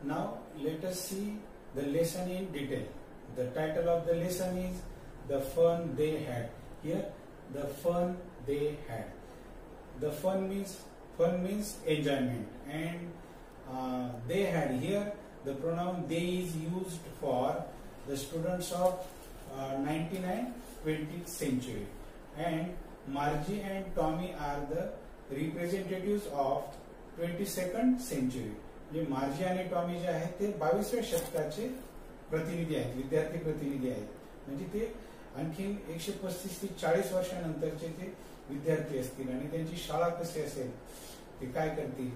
Now let us see the lesson in detail. The title of the lesson is The Fun They Had. Here, the fun they had. The fun means enjoyment, and they had here the pronoun they is used for the students of 19th and 20th century, and Margie and Tommy are the representatives of 22nd century. जे मार्जी आणि Tommy जे आहेत ते 22व्या शतकाचे प्रतिनिधी आहेत, विद्यार्थी प्रतिनिधी आहेत. म्हणजे ते आणखी 135 ते 40 वर्षानंतरचे ते विद्यार्थी असतील आणि त्यांची शाळा कशी असेल, ते काय करतील,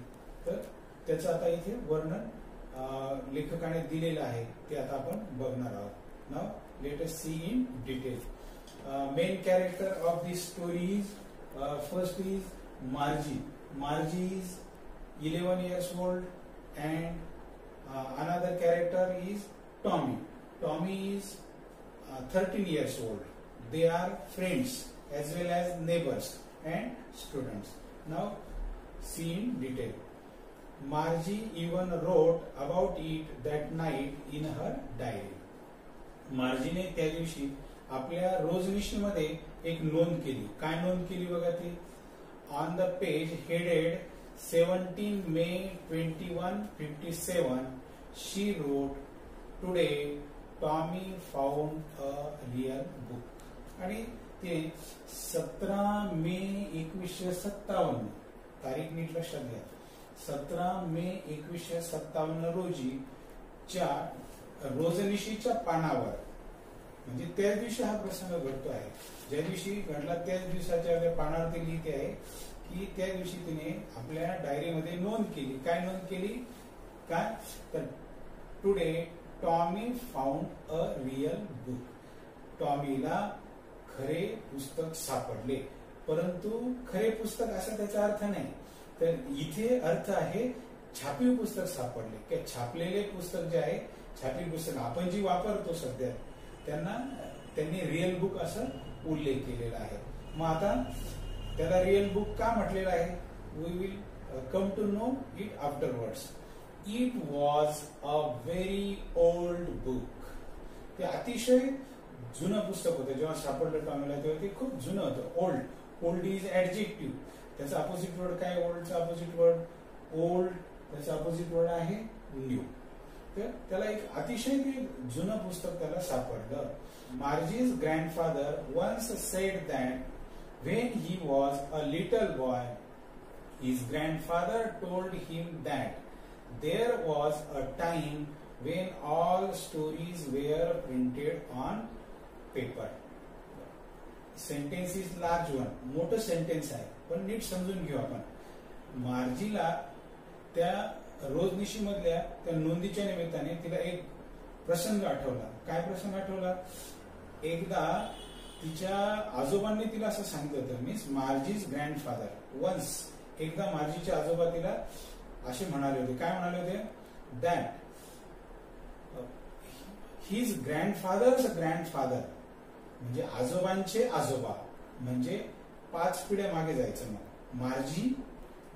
तर त्याचं आता इथे वर्णन लेखकाने दिलेलं आहे, ते आता आपण बघणार आहोत. Now let us see in detail. Main character of this story is first is Margie. Margie is 11 years old and another character is Tommy. Tommy is 13 years old. They are friends as well as neighbors and students. Now see in detail. Margie even wrote about it that night in her diary. मार्जीने त्या दिवशी आपल्या रोजनिशीमध्ये एक नोंद केली. काय नोंद केली बघा ती. On the page headed 17 May 2157 she wrote, "Today Tommy found a real book." आणि ते 17 मे 1957 तारीख नीट लक्षात घ्या. 17 मे 1957 रोजी च्या रोजनिशीच्या पानावर, म्हणजे त्याच दिवशी हा प्रसंग घडतो आहे. ज्या दिवशी घडला त्याच दिवसाच्या पानावर ते लिहिते आहे की त्या दिवशी तिने आपल्या डायरीमध्ये नोंद केली. काय नोंद केली, काय तर today Tommy found a real book. टॉमीला खरे पुस्तक सापडले. परंतु खरे पुस्तक असा त्याचा अर्थ नाही, तर इथे अर्थ आहे छापीव पुस्तक सापडले. की छापलेले पुस्तक जे आहे, छापीव पुस्तक आपण जी वापरतो सध्या, त्यांनी रिअल बुक असं उल्लेख केलेला आहे. मग आता त्याला रिअल बुक का म्हटलेलं आहे, we will come to know it afterwards. It was a very old book. ते अतिशय जुनं पुस्तक होतं. जेव्हा सापडलं टॉमीला तेव्हा ते खूप जुनं होतं. ओल्ड. Old is adjective. त्याचा अपोजिट वर्ड काय, ओल्डचा अपोजिट वर्ड ओल्ड. त्याचा अपोजिट वर्ड आहे न्यू. तर त्याला एक अतिशय जुनं पुस्तक त्याला सापडलं. Margie's grandfather once said that when he was a little boy, his grandfather told him that there was a time when all stories were printed on paper. Sentence is large one, मोठं sentence आहे, पण नीट समजून घेऊ आपण. मार्जीला त्या रोजनिशी मधल्या त्या नोंदीच्या निमित्ताने तिला एक प्रसंग आठवला. काय प्रसंग आठवला, एकदा तिच्या आजोबांनी तिला असं सांगितलं होतं. मीन्स मार्जीज ग्रँडफादर वन्स, एकदा मार्जीचे आजोबा तिला असे म्हणाले होते. काय म्हणाले होते, दॅट हिज ग्रँडफादर्स ग्रँडफादर, म्हणजे आजोबांचे आजोबा, म्हणजे 5 पिढ्या मागे जायचं. मग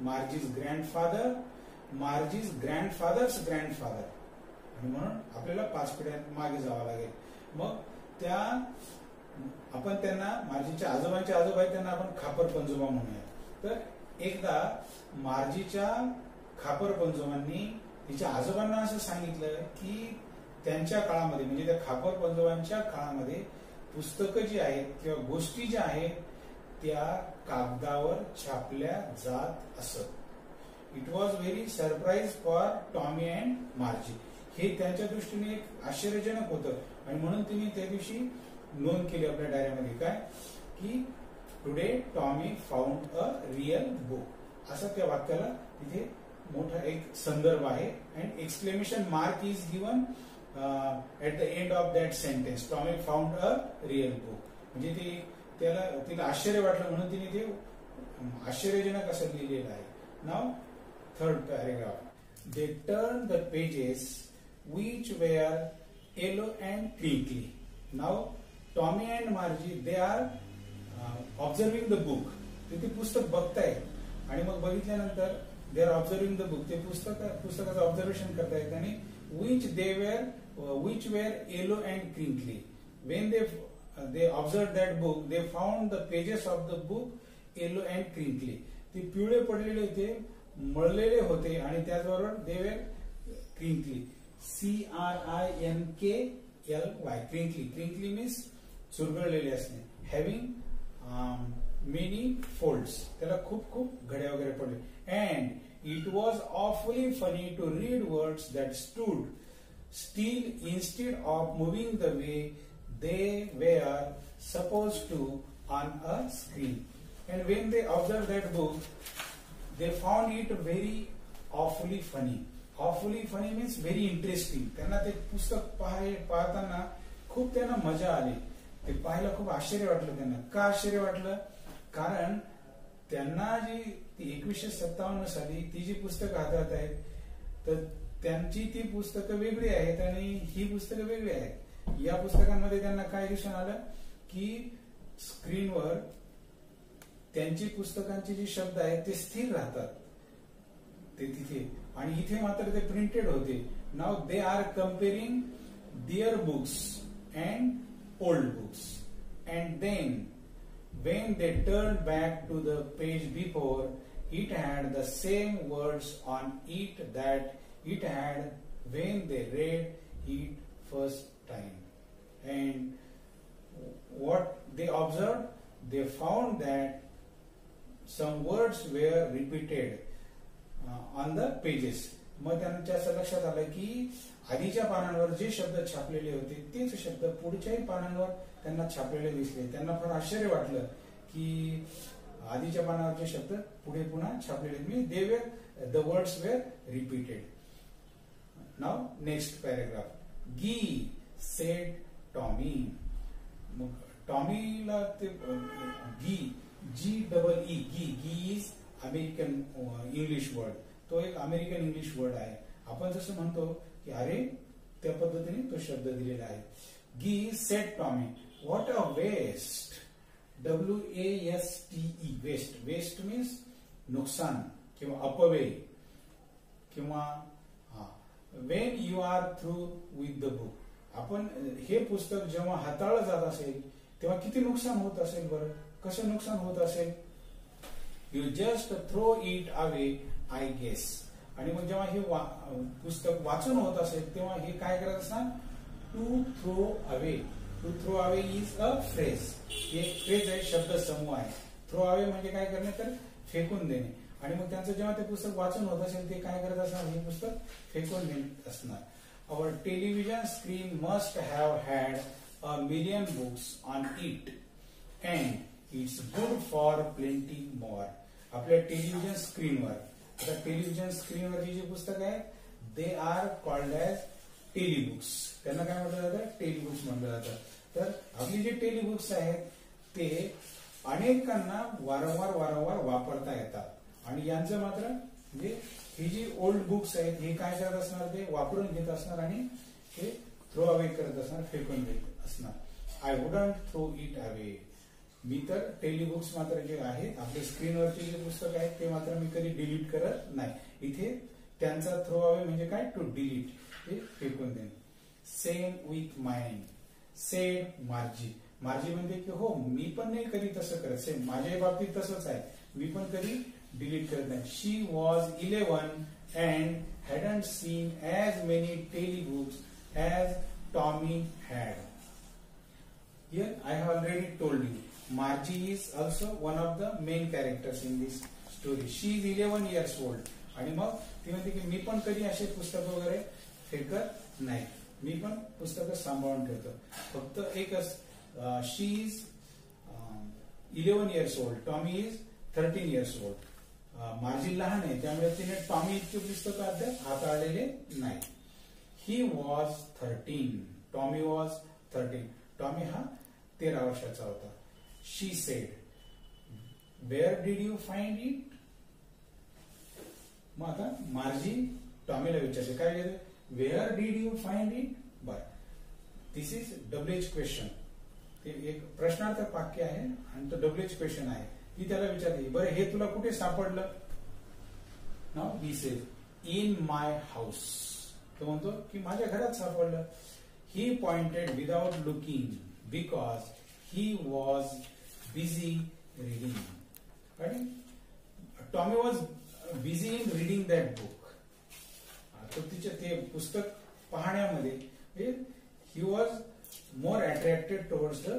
मार्जीज ग्रँडफादर, मार्जीज ग्रँडफादर्स ग्रँडफादर, आणि म्हणून आपल्याला 5 पिढ्या मागे जावं लागेल. मग त्या आपण त्यांना मार्जीच्या आजोबांचे आजोबा आहेत, त्यांना आपण खापर पंजोबा म्हणूया. तर एकदा मार्जीच्या खापर पंजोबांनी तिच्या आजोबांना असं सांगितलं की त्यांच्या काळामध्ये, म्हणजे त्या खापर पंजोबांच्या काळामध्ये पुस्तकं जी आहेत किंवा गोष्टी ज्या आहेत त्या कागदावर छापल्या जात असत. It was very surprise for Tommy and मार्जी. हे त्यांच्या दृष्टीने एक आश्चर्यजनक होतं, आणि म्हणून तिने त्या दिवशी नोंद केली आपल्या डायरीमध्ये. काय की today Tommy found a real book, असं त्या वाक्याला तिथे मोठा एक संदर्भ आहे. And exclamation mark is given at the end of that sentence. Tommy found a real book, म्हणजे ते तिला आश्चर्य वाटलं म्हणून तिने ते आश्चर्यजनक असं लिहिलेलं आहे. नाव third paragraph. They turn the pages which were yellow and crinkly. Now Tommy and Margie, they are observing the book. ते पुस्तक बघतायत, आणि मग बघितल्यानंतर they are observing the book, ते पुस्तकाचं ऑब्झर्वेशन करतायत आणि which were yellow and crinkly. When they observed that book, they found the pages of the book yellow and crinkly. ते पिवळे पडलेले होते, मळलेले होते आणि त्याचबरोबर they were crinkly. crinkly. crinkly means चुरगळलेले असणे. having many folds. त्याला खूप घड्या वगैरे पडले. and it was awfully funny to read words that stood still instead of moving the way they were supposed to on a screen. And when they observed that book, they found it very awfully funny. Awfully funny means very interesting. त्यांना ते पुस्तक पाहताना खूप त्यांना मजा आली. ते पाहायला खूप आश्चर्य वाटलं त्यांना. का आश्चर्य वाटलं? कारण त्यांना जी 1957 साली ती जी पुस्तकं हातात आहेत तर त्यांची ती पुस्तकं वेगळी आहेत आणि ही पुस्तकं वेगळी आहेत. या पुस्तकांमध्ये त्यांना काय दिसून आलं की स्क्रीनवर त्यांची पुस्तकांचे जे शब्द आहेत ते स्थिर राहतात ते तिथे, आणि इथे मात्र ते प्रिंटेड होते. Now they are comparing their books and old books, and then when they turned back to the page before, it had the same words on it that it had when they read it first time. And what they observed, they found that some words were repeated on the pages. मग त्यांच्या असं लक्षात आलं की आधीच्या पानांवर जे शब्द छापलेले होते तेच शब्द पुढच्याही पानांवर त्यांना छापलेले दिसले. त्यांना फार आश्चर्य वाटलं की आधीच्या पानावरचे शब्द पुढे पुन्हा छापलेले, the words were repeated. Now next paragraph. Gee said Tommy. मग टॉमीला ते गी इज अमेरिकन इंग्लिश वर्ड. तो एक अमेरिकन इंग्लिश वर्ड आहे. आपण जसं म्हणतो की अरे, त्या पद्धतीने तो शब्द दिलेला आहे. Gee said Tommy, what a waste. WASTE, waste. Waste means नुकसान किंवा अपव्यय किंवा when you are through with the book. आपण हे पुस्तक जेव्हा हाताळलं जात असेल तेव्हा किती नुकसान होत असेल बरं. कसं नुकसान होत असेल. You just throw it away I guess. आणि मग जेव्हा हे पुस्तक वाचून होत असेल तेव्हा हे काय करत असणार. To throw away. To throw away is a phrase. एक फ्रेज आहे, शब्द समूह आहे. थ्रो अवे म्हणजे काय करणे, तर फेकून देणे. आणि मग त्यांचं जेव्हा ते पुस्तक वाचून होत असेल ते काय करत असणार, हे पुस्तक फेकून देत असणार. Our television screen must have had a million books on it and it's good for plenty more. आपल्या टेलिव्हिजन स्क्रीनवर, आता टेलिव्हिजन स्क्रीनवरची जी पुस्तकं आहेत they are called as telebooks. त्यांना काय म्हटलं जातं, टेलिबुक्स म्हटलं जातं. तर आपली जे टेलिबुक्स आहेत ते अनेकांना वारंवार वापरता येतात. आणि यांचं मात्र म्हणजे ही जी ओल्ड बुक्स आहेत हे काय करत असणार, ते वापरून घेत असणार आणि हे थ्रो अवे करत असणार, फेकून देत असणार. I wouldn't throw it away. मी तर टेलिबुक्स मात्र जे आहेत आपल्या स्क्रीनवरचे जे पुस्तक आहेत ते मात्र मी कधी डिलीट करत नाही. इथे त्यांचा थ्रो अवे म्हणजे काय, टू डिलीट, ते फेकून देणे. Same with mind sed मार्जी. मार्जी म्हणते की हो मी पण नाही कधी तसं करत. सेम माझ्या बाबतीत तसंच आहे, मी पण कधी डिलीट करत नाही. She was 11 and hadn't seen as many telebooks as Tommy had. Here I have already told you, Margie is also one of the main characters in this story. She is 11 years old. आणि मग ती म्हणते की मी पण कधी असे पुस्तक वगैरे फेकत नाही, मी पण पुस्तकं सांभाळून ठेवतो. फक्त एकच, she is 11 years old, Tommy is 13 years old. Margie लहान आहे त्यामुळे तिने टॉमी इतके पुस्तक अद्याप हाताळलेले नाही. He was 13, Tommy was 13. Tommy हा 13 वर्षाचा होता. She said, where did you find it. मग आता मार्जी टॉमीला विचारते काय विचारते, where did you find it. बर, दिस इज WH क्वेश्चन. ते एक प्रश्नार्थक वाक्य आहे आणि तो WH क्वेश्चन आहे. ती त्याला विचारते बरं हे तुला कुठे सापडलं. नाव he says in my house. तो म्हणतो की माझ्या घरात सापडलं. He pointed without looking because he was busy reading. आणि Tommy was busy in reading that book. तो तिचे ते पुस्तक पाहण्यामध्ये he was more attracted towards the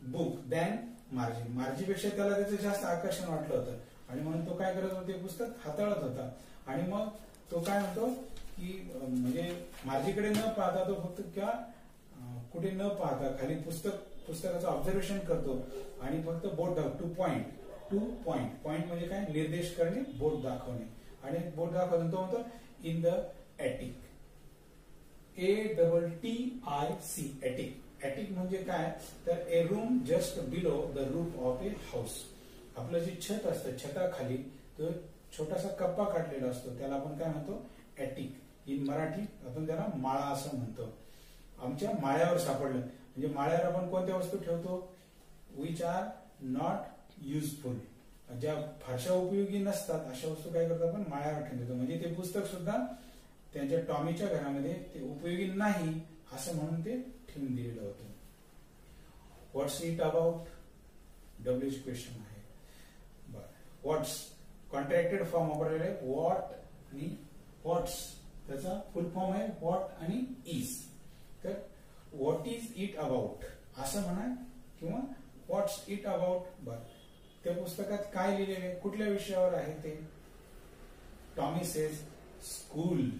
book than Margie. मार्जीपेक्षा त्याला त्याचं जास्त आकर्षण वाटलं होतं आणि म्हणून तो काय करत होता, ते पुस्तक हाताळत होता. आणि मग तो काय म्हणतो की म्हणजे मार्जीकडे न पाहता तो फक्त किंवा कुठे न पाहता खाली पुस्तकाचं ऑब्झर्वेशन करतो आणि फक्त बोट टू पॉइंट म्हणजे काय, निर्देश करणे, बोट दाखवणे. आणि बोट दाखवतो तो म्हणतो in the attic. ATTIC attic. Attic म्हणजे काय तर a room just below the roof of a house. आपलं जे छत असतं छताखाली तो छोटासा कप्पा काढलेला असतो त्याला आपण काय म्हणतो ॲटिक. इन मराठी आपण त्याला माळा असं म्हणतो. आमच्या माळ्यावर सापडलं. म्हणजे माळ्यावर आपण कोणत्या वस्तू ठेवतो, विच आर नॉट युजफुल, ज्या फारशा उपयोगी नसतात अशा वस्तू काय करतो आपण माळ्यावर ठेवून देतो. म्हणजे ते पुस्तक सुद्धा त्यांच्या टॉमीच्या घरामध्ये ते उपयोगी नाही असं म्हणून ते ठेवून दिलेलं होतं. व्हॉट्स इट अबाउट, डब्ल्यूच क्वेश्चन आहे. व्हॉट्स कॉन्ट्रॅक्टेड फॉर्म वापरलेले व्हॉट आणि व्हॉट्स, त्याचा फुल फॉर्म आहे व्हॉट आणि इज. तर व्हॉट इज इट अबाउट असं म्हणा किंवा व्हॉट्स इट अबाउट. बर, त्या पुस्तकात काय लिहिलेले, कुठल्या विषयावर आहे ते. टॉमी सेज स्कूल,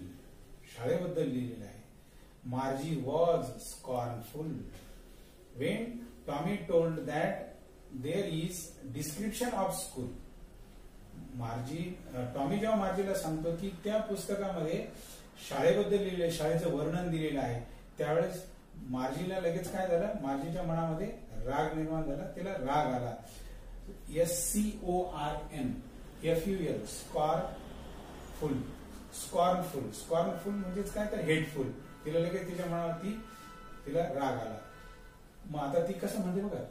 शाळेबद्दल लिहिलेलं आहे. Margie was scornful when Tommy told that there is description of school. Tommy जेव्हा मार्जीला सांगतो की त्या पुस्तकामध्ये शाळेबद्दल लिहिलेलं, शाळेचं वर्णन दिलेलं आहे, त्यावेळेस मार्जीला लगेच काय झालं, मार्जीच्या मनामध्ये राग निर्माण झाला, तिला राग आला. SCORNFUL स्कॉर्नफुल म्हणजेच काय तर हेटफुल. तिला लगेच तिच्या मनावरती तिला राग आला. मग आता ती कसं म्हणते बघा,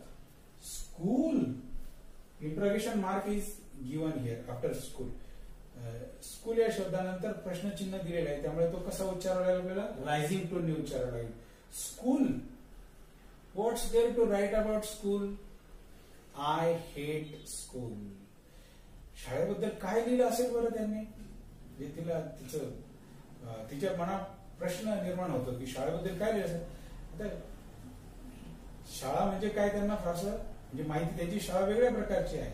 school interrogation mark is given here after school. School या शब्दानंतर प्रश्नचिन्ह दिलेलं आहे, त्यामुळे तो कसा उच्चारावा लागेल आपल्याला, रायझिंग टोनने उच्चारावा लागेल. School, what's there to write about school, I hate school. शाळेबद्दल काय लिहिलं असेल बरं त्यांनी, जे तिला तिच्या मनात प्रश्न निर्माण होतो की शाळेबद्दल काय लिहिलं असेल. आता शाळा म्हणजे काय त्यांना फारसं म्हणजे माहिती, त्यांची शाळा वेगळ्या प्रकारची आहे,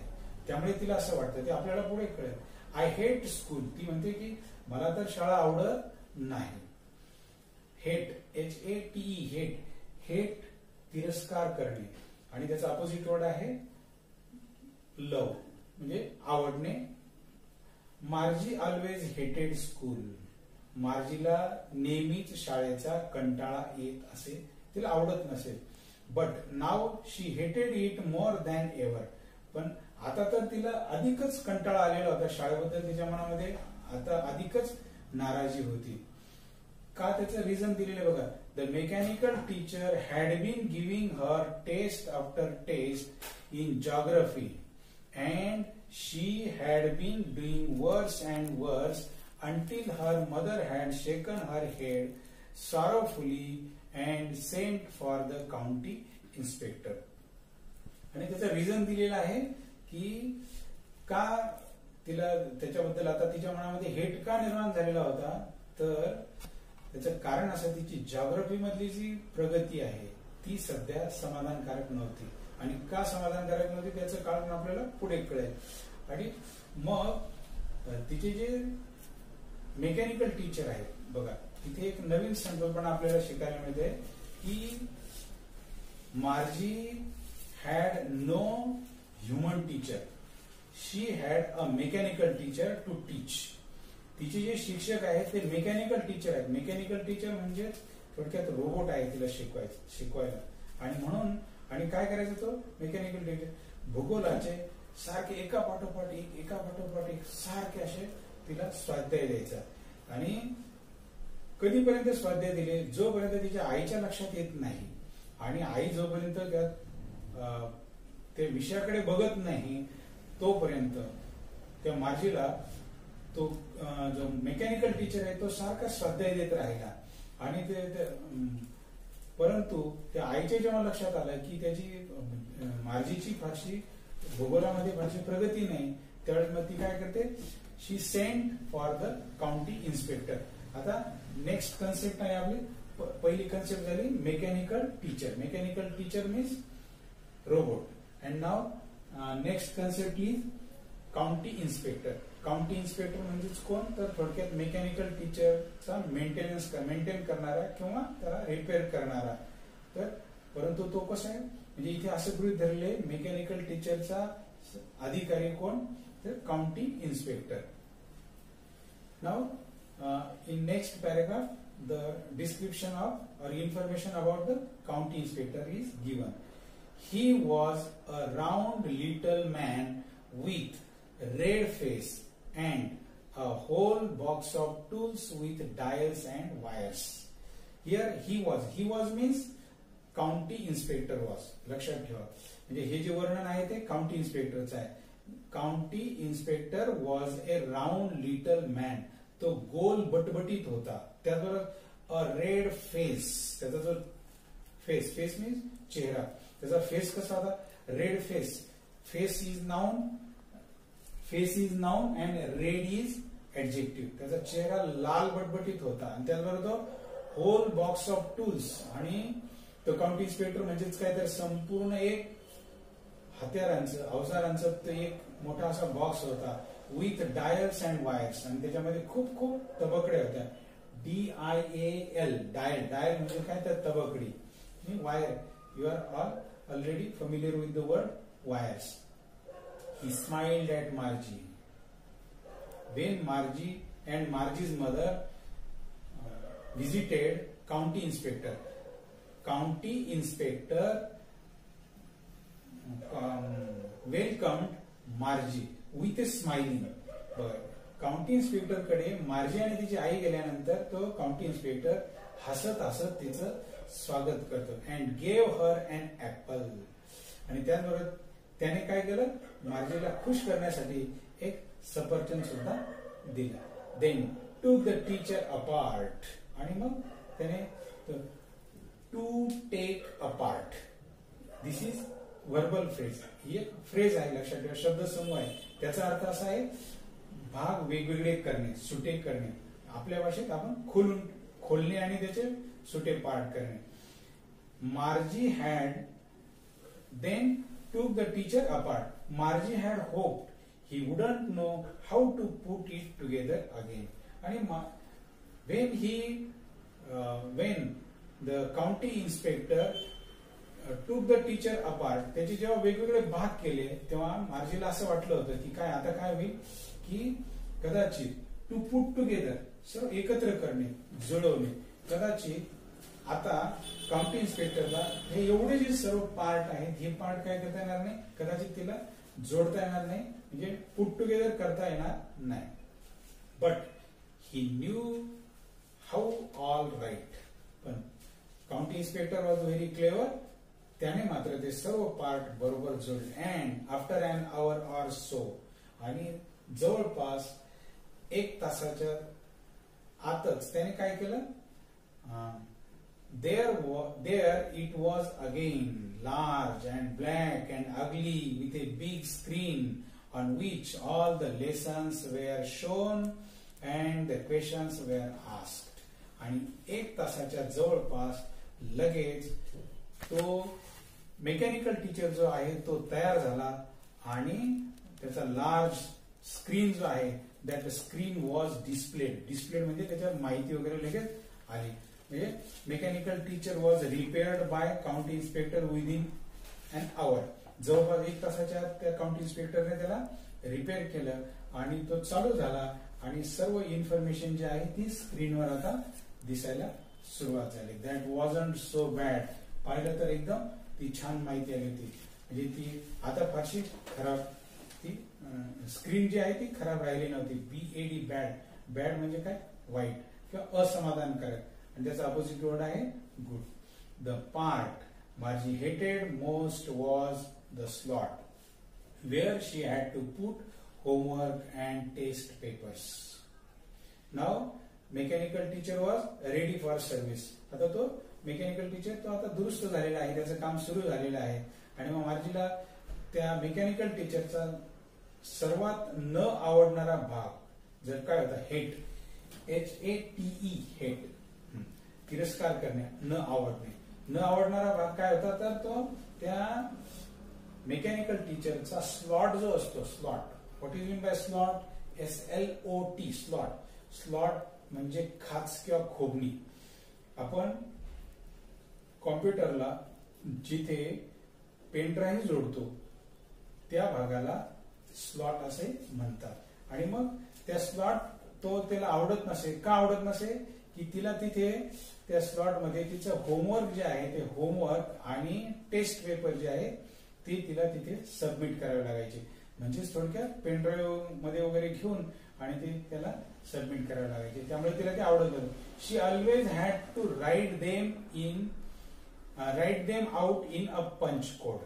त्यामुळे तिला असं वाटतं, ते आपल्याला पुढे कळेल. आय हेट स्कूल, ती म्हणते की मला तर शाळा आवडत नाही. हेट, HATE हेट, हेट तिरस्कार करणे आणि त्याचा अपोजिट वर्ड आहे लव म्हणजे आवडणे. मार्जी ऑलवेज हेटेड स्कूल, मार्जीला नेहमीच शाळेचा कंटाळा येत असे, तिला आवडत नसेल. बट नाव शी हेटेड इट मोर दॅन एव्हर. पण आता तर तिला अधिकच कंटाळा आलेला होता शाळेबद्दल, तिच्या मनामध्ये आता अधिकच नाराजी होती. का, त्याचं रिझन दिलेलं बघा. The mechanical teacher had been giving her test after test in geography and she had been doing worse and worse until her mother had shaken her head sorrowfully and sent for the county inspector. आणि त्याचं reason दिलेलं आहे की का तिला त्याच्याबद्दल आता तिच्या मनामध्ये हेट का निर्माण झालेला होता, तर त्याचं कारण असं तिची जॉग्रफी मधली जी प्रगती आहे ती सध्या समाधानकारक नव्हती. आणि का समाधानकारक नव्हती त्याचं कारण आपल्याला पुढे कळेल. आणि मग तिचे जे मेकॅनिकल टीचर आहे बघा, तिथे एक नवीन संकल्पना आपल्याला शिकायला मिळते की Margie had no human teacher, she had a mechanical teacher to teach. तिचे जे शिक्षक आहेत ते मेकॅनिकल टीचर आहेत. मेकॅनिकल टीचर म्हणजे थोडक्यात रोबोट आहे तिला शिकवायला. आणि म्हणून आणि काय करायचं तो मेकॅनिकल टीचर भूगोलाचे सारखे एका पाठोपाठ एक सारखे असे तिला स्वाध्याय द्यायचा. आणि कधीपर्यंत स्वाध्याय दिले, जोपर्यंत तिच्या आईच्या लक्षात येत नाही आणि आई जोपर्यंत त्या विषयाकडे बघत नाही तोपर्यंत त्या मार्जीला तो जो मेकॅनिकल टीचर आहे तो सारखा स्वाध्याय देत राहिला आणि परंतु त्या आईच्या जेव्हा लक्षात आलं की त्याची मार्जीची फारशी भूगोलामध्ये फारशी प्रगती नाही, त्यावेळेस मग ती काय करते, she sent for the county inspector. आता नेक्स्ट कन्सेप्ट आहे आपली, पहिली कन्सेप्ट झाली mechanical teacher. Mechanical teacher means robot. And now next concept is county inspector. County inspector म्हणजेच कोण, तर थोडक्यात मेकॅनिकल टीचरचा मेंटेन करणारा किंवा त्याला रिपेअर करणारा. तर परंतु तो कसा आहे, म्हणजे इथे असं गृहीत धरले मेकॅनिकल टीचरचा अधिकारी कोण, तर county inspector. Now in next paragraph the description of or information about the county inspector is given. He was a round little man with red face and a whole box of tools with dials and wires. Here he was means county inspector was. लक्षात ठेवा, म्हणजे हे जे वर्णन आहे ते county इन्स्पेक्टरचं आहे. County inspector was A round little man. तो गोल बटबटीत होता. त्याचबरोबर अ रेड फेस, त्याचा जो फेस मीन्स चेहरा, त्याचा फेस कसा होता, red face. Face is noun and red is adjective. त्याचा चेहरा लाल बटबटीत होता. आणि त्याचबरोबर तो होल बॉक्स ऑफ टूल्स, आणि तो काउंटी इन्स्पेक्टर म्हणजेच काय, तर संपूर्ण एक हत्यारांचं अवजारांचं तो एक मोठा असा बॉक्स होता. विथ डायल्स अँड वायर्स, आणि त्याच्यामध्ये खूप खूप तबकड्या होत्या. DIAL, डायल म्हणजे काय, तर तबकडी. Wire, you are all already familiar with the word wires. He smiled at Margie. When Margie and Margie's mother visited county inspector, county inspector welcomed Margie with a smiling. County inspector कडे मार्जी आणि तिची आई गेल्यानंतर तो county inspector हसत हसत तिचं स्वागत करतो. And gave her an apple. आणि त्याचबरोबर त्याने काय केलं, मार्जीला खुश करण्यासाठी एक सफरचंद सुद्धा दिला. Then took the teacher apart. आणि मग त्याने to take apart, this is verbal phrase. ही एक फ्रेज आहे, लक्षात ठेवा, शब्दसमूह आहे. त्याचा अर्थ असा आहे भाग वेगवेगळे करणे, सुटे करणे. आपल्या भाषेत आपण खोलणे आणि त्याचे सुटे पार्ट करणे. Margie had then took the teacher apart. Margie had hoped he wouldn't know how to put it together again. And when the county inspector took the teacher apart, त्याचे जेव्हा वेगवेगळे भाग केले तेव्हा मार्जीला असं वाटलं होतं की काय आता काय होईल, की कदाचित टू पुट टुगेदर, सर्व एकत्र करणे, जुळवणे. कदाचित आता काउंटी इन्स्पेक्टरला हे एवढे जे सर्व पार्ट आहेत हे पार्ट काय करता येणार नाही, कदाचित तिला जोडता येणार नाही, म्हणजे पुट टुगेदर करता येणार नाही. But he knew how all right. पण county inspector was very clever. त्याने मात्र ते सर्व पार्ट बरोबर जोडले. And after an hour or so, आणि जवळपास 1 तासाच्या आतच त्याने काय केलं, There it was again, large and black and ugly, with a big screen on which all the lessons were shown and the questions were asked. आणि 1 तासाच्या जवळपास लगेच तो मेकॅनिकल टीचर जो आहे तो तयार झाला आणि त्याचा लार्ज स्क्रीन जो आहे, दॅट स्क्रीन वॉज डिस्प्लेड म्हणजे त्याच्यावर माहिती वगैरे लगेच आली. म्हणजे mechanical teacher was repaired by county inspector within an hour. जवळपास 1 तासाच्या त्या काउंटी इन्स्पेक्टरने त्याला रिपेअर केलं आणि तो चालू झाला आणि सर्व इन्फॉर्मेशन जी आहे ती स्क्रीनवर आता दिसायला सुरुवात झाली. That wasn't so bad. पाहिलं तर एकदम ती छान माहिती आली होती. म्हणजे ती आता फारशी खराब, ती स्क्रीन जी आहे ती खराब राहिली नव्हती. BAD, बॅड म्हणजे काय, वाईट किंवा असमाधानकारक, आणि त्याचा अपोजिट वर्ड आहे good. The part Margie hated most was the slot where she had to put homework and test papers. Now mechanical teacher was ready for service. आता तो मेकॅनिकल टीचर तो आता दुरुस्त झालेला आहे, त्याचं काम सुरू झालेलं आहे. आणि मग मार्जीला त्या मेकॅनिकल टीचरचा सर्वात न आवडणारा भाग जर काय होता, हेट, HATE, हेट, तिरस्कार करणे, न आवडणे. न आवडणारा भाग काय होता, तर तो त्या मेकॅनिकल टीचरचा स्लॉट जो असतो, slot, what is mean by slot, SLOT, slot. Slot म्हणजे खाच किंवा खोबणी. आपण कॉम्प्युटरला जिथे पेन ड्राईव्ह जोडतो त्या भागाला स्लॉट असे म्हणतात. आणि मग त्या स्लॉट तो त्याला आवडत नसे. का आवडत नसे, की तिला तिथे त्या स्लॉट मध्ये तिचं होमवर्क जे आहे ते होमवर्क आणि टेस्ट पेपर जे आहे ते तिला तिथे सबमिट करावे लागायचे. म्हणजेच थोडक्यात पेन ड्राईव्ह मध्ये वगैरे घेऊन आणि ते त्याला सबमिट करावे लागायचे. त्यामुळे तिला ते आवडत नव्हतं. She always had to write them out in a punch code.